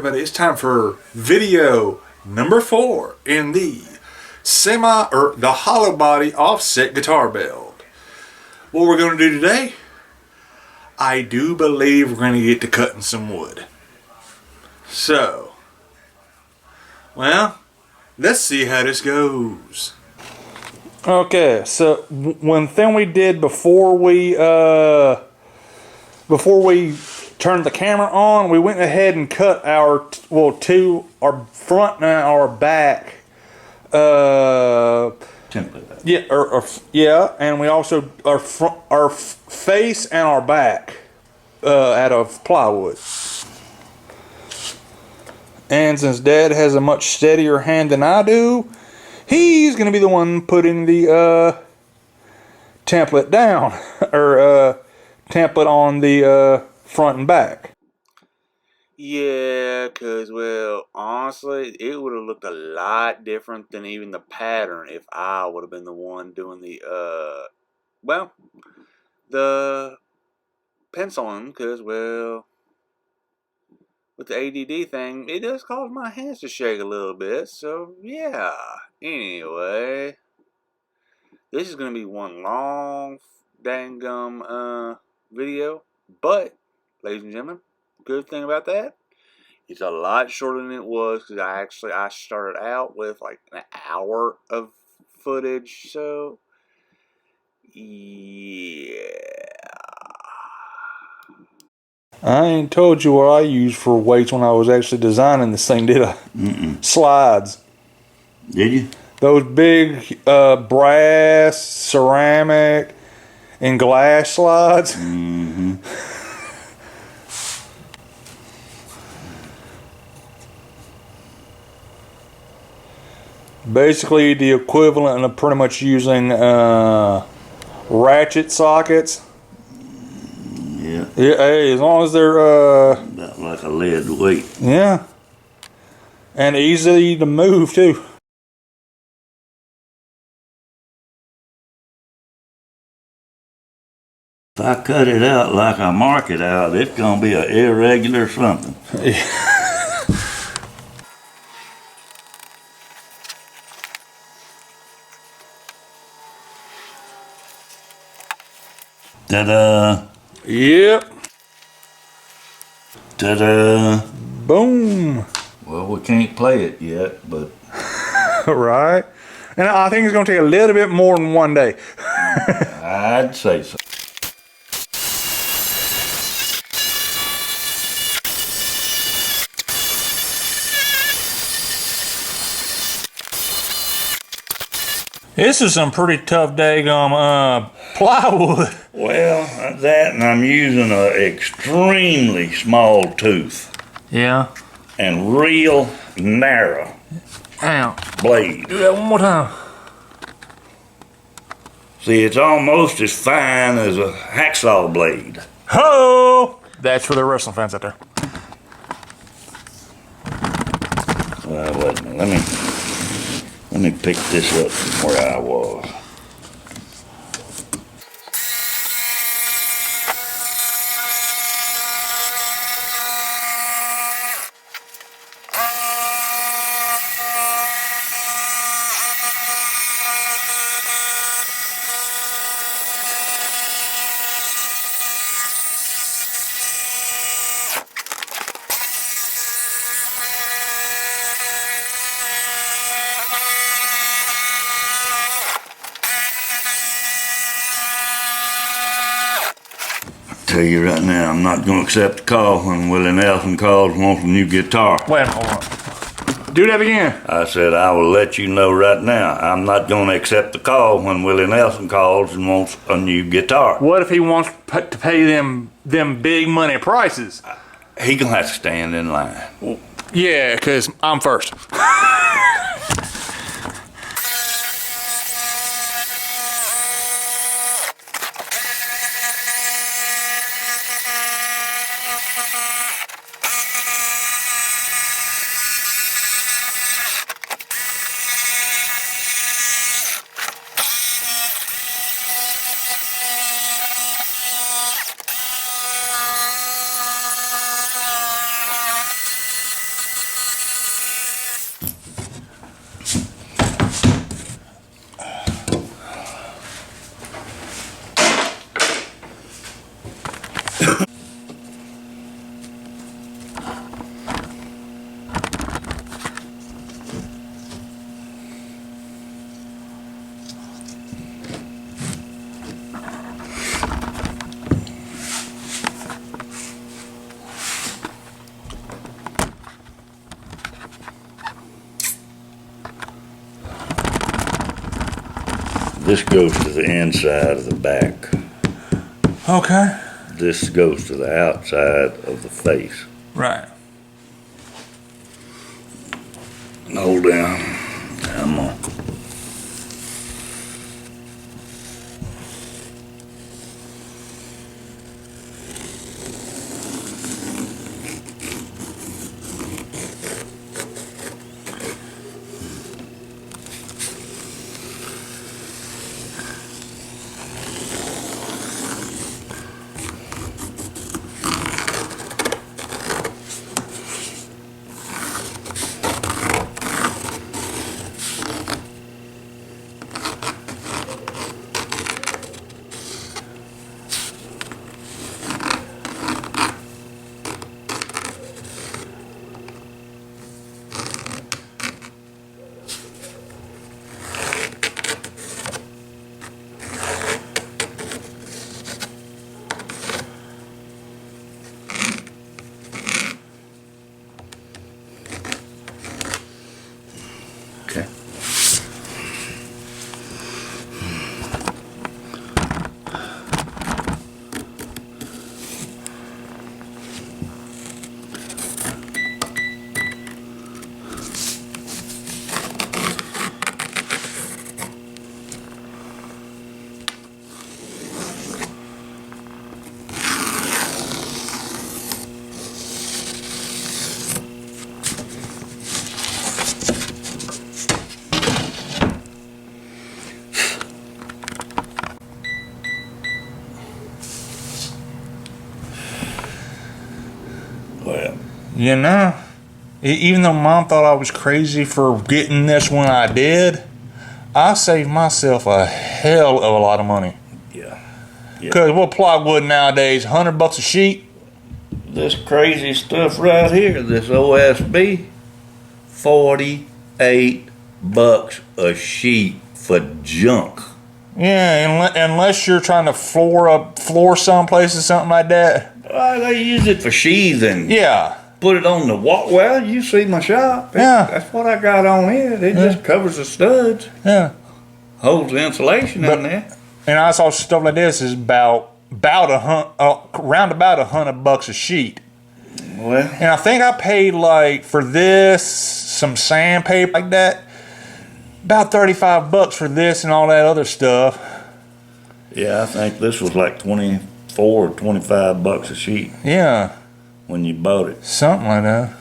everybody, it's time for video number 4 in the the hollow body offset guitar build. What we're going to do today, I do believe we're going to get to cutting some wood. So, well, let's see how this goes. Okay, so one thing we did before we turned the camera on, we went ahead and cut our front and our back template. Yeah, and we also our face and our back out of plywood. And since Dad has a much steadier hand than I do, he's gonna be the one putting the template down or template on the front and back. Yeah, because, well, honestly, it would have looked a lot different than even the pattern if I would have been the one doing the penciling, because, well, with the ADD thing, it does cause my hands to shake a little bit, so, yeah. Anyway, this is going to be one long, dangum, video, but, ladies and gentlemen, good thing about that, it's a lot shorter than it was because I started out with like an hour of footage, so yeah. I ain't told you what I used for weights when I was actually designing this thing, did I? Slides. Did you? Those big brass, ceramic, and glass slides. Mm-hmm. Basically the equivalent of pretty much using ratchet sockets. Yeah. Yeah, hey, as long as they're about like a lead weight. yeah. And easy to move too. If I cut it out like I mark it out, it's gonna be an irregular something. Ta-da! Yep. Ta-da! Boom. Well, we can't play it yet, but Right. And I think it's going to take a little bit more than one day. I'd say so. This is some pretty tough daggum plywood. Well, that, and I'm using an extremely small tooth. Yeah. And real narrow blade. Do that one more time. See, it's almost as fine as a hacksaw blade. Ho! That's for the wrestling fans out there. Well, wait a minute. Let me pick this up from where I was. Tell you right now, I'm not going to accept the call when Willie Nelson calls and wants a new guitar. Wait, hold on. Do that again. I said I will let you know right now. I'm not going to accept the call when Willie Nelson calls and wants a new guitar. What if he wants to pay them big money prices? He gonna have to stand in line. Yeah, because I'm first. This goes to the inside of the back. Okay. This goes to the outside of the face. Right. Hold down. I'm on. Okay. Well, You know, even though Mom thought I was crazy for getting this when I did, I saved myself a hell of a lot of money. yeah. Because what plywood nowadays, $100 a sheet? This crazy stuff right here, this OSB, $48 a sheet for junk. Yeah, unless you're trying to floor someplace or something like that. Well, they use it for sheathing. Yeah. Put it on the wall. Well, you see my shop. Yeah. That's what I got on here. It just covers the studs. Yeah. Holds the insulation in there. And I saw stuff like this is around about $100 a sheet. Well, And I think I paid like for this, some sandpaper like that, about $35 for this and all that other stuff. yeah, I think this was like 24 or 25 bucks a sheet Yeah, when you bought it. something like that.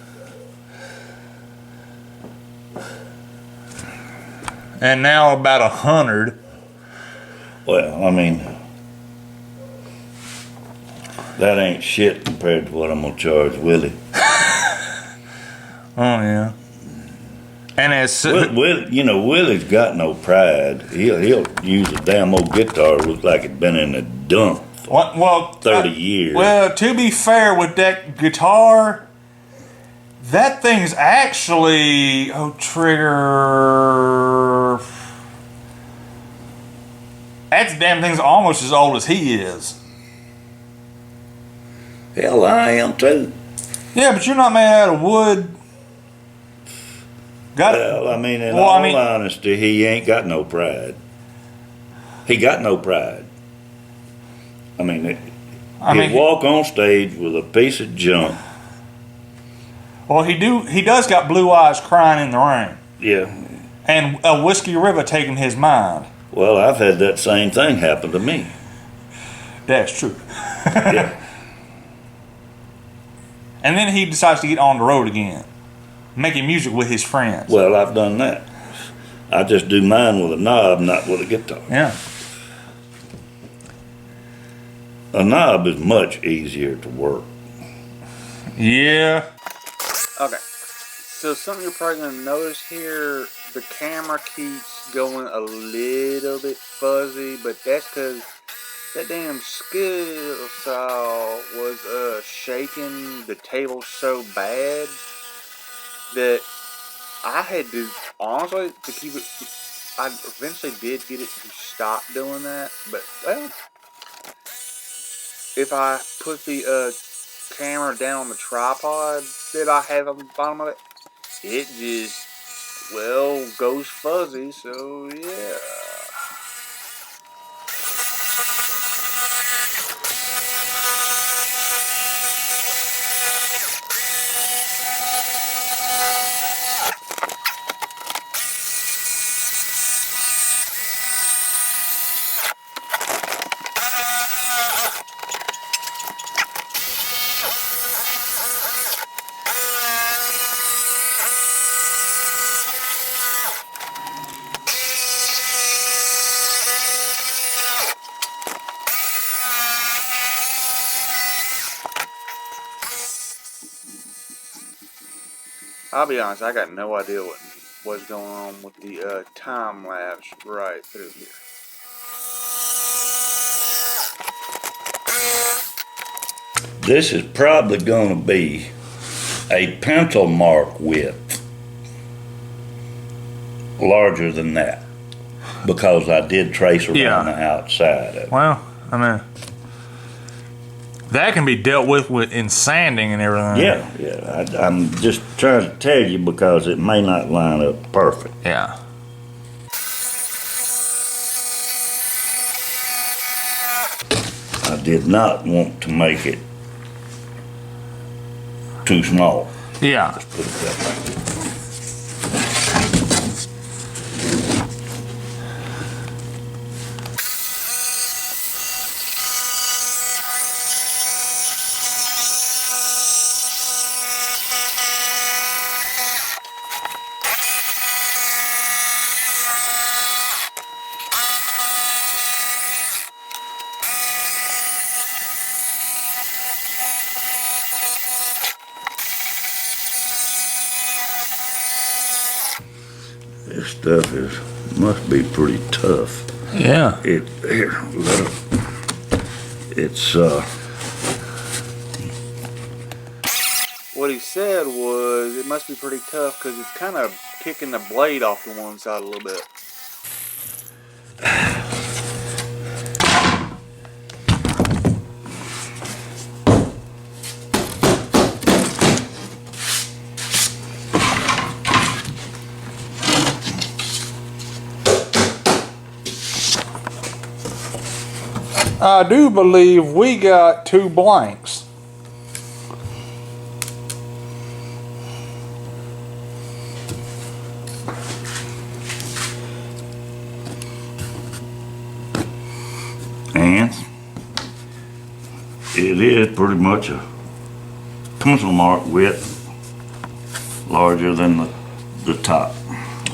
And now about 100. Well, I mean, that ain't shit compared to what I'm gonna charge Willie. Oh yeah. And it's Willie's got no pride. He'll use a damn old guitar look like it's been in a dump for well 30 years. Well, to be fair with that guitar, that thing's actually trigger. That damn thing's almost as old as he is. Hell, I am too. Yeah, but you're not made out of wood. Well, I mean, in all honesty, he ain't got no pride. He got no pride. I mean, he'd walk on stage with a piece of junk. Well, he does got blue eyes crying in the rain. Yeah. And a Whiskey River taking his mind. Well, I've had that same thing happen to me. That's true. Yeah. And then he decides to get on the road again, making music with his friends. Well, I've done that. I just do mine with a knob, not with a guitar. Yeah. A knob is much easier to work. Yeah. Okay. So something you're probably going to notice here, the camera keeps going a little bit fuzzy, but that's because that damn skill saw was shaking the table so bad that I had to, honestly, to keep it, I eventually did get it to stop doing that, but, well, if I put the camera down on the tripod that I have on the bottom of it, it just, well, goes fuzzy, so yeah. I'll be honest, I got no idea what's going on with the time lapse right through here. This is probably going to be a pencil mark width larger than that, because I did trace around the outside of it. Well, I mean, that can be dealt with in sanding and everything. Yeah. I'm just trying to tell you because it may not line up perfect. Yeah. I did not want to make it too small. Yeah. Let's put it that way. This stuff must be pretty tough. Yeah. It's What he said was it must be pretty tough because it's kind of kicking the blade off to one side a little bit. I do believe we got 2 blanks. and it is pretty much a pencil mark width larger than the top.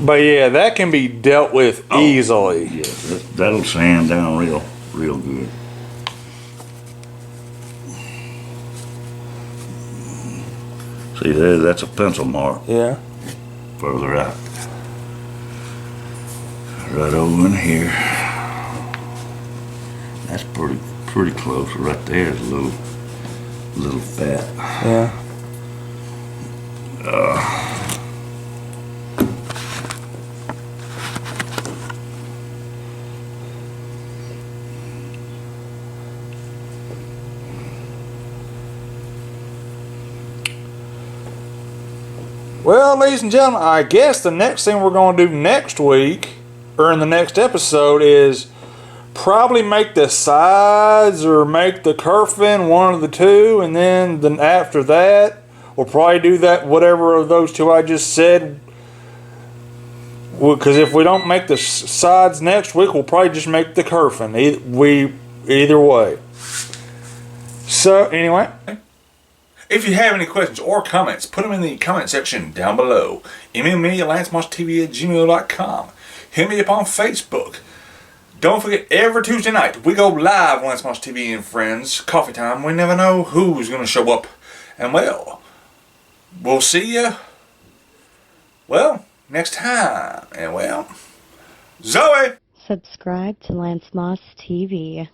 But yeah, that can be dealt with easily. Yeah, that'll sand down real good. See there, that's a pencil mark. Yeah. Further out. Right over in here. That's pretty close. Right there is a little fat. Yeah. Well, ladies and gentlemen, I guess the next thing we're going to do next week, or in the next episode, is probably make the sides or make the kerfing, one of the two, and then after that, we'll probably do that, whatever of those two I just said. Because if we don't make the sides next week, we'll probably just make the kerfing. Either way. So, anyway. If you have any questions or comments, put them in the comment section down below. Email me at lancemosstv@gmail.com. Hit me up on Facebook. Don't forget, every Tuesday night, we go live on Lance Moss TV and Friends. Coffee time. We never know who's going to show up. And, well, we'll see you, well, next time. And, well, Zoe! Subscribe to Lance Moss TV.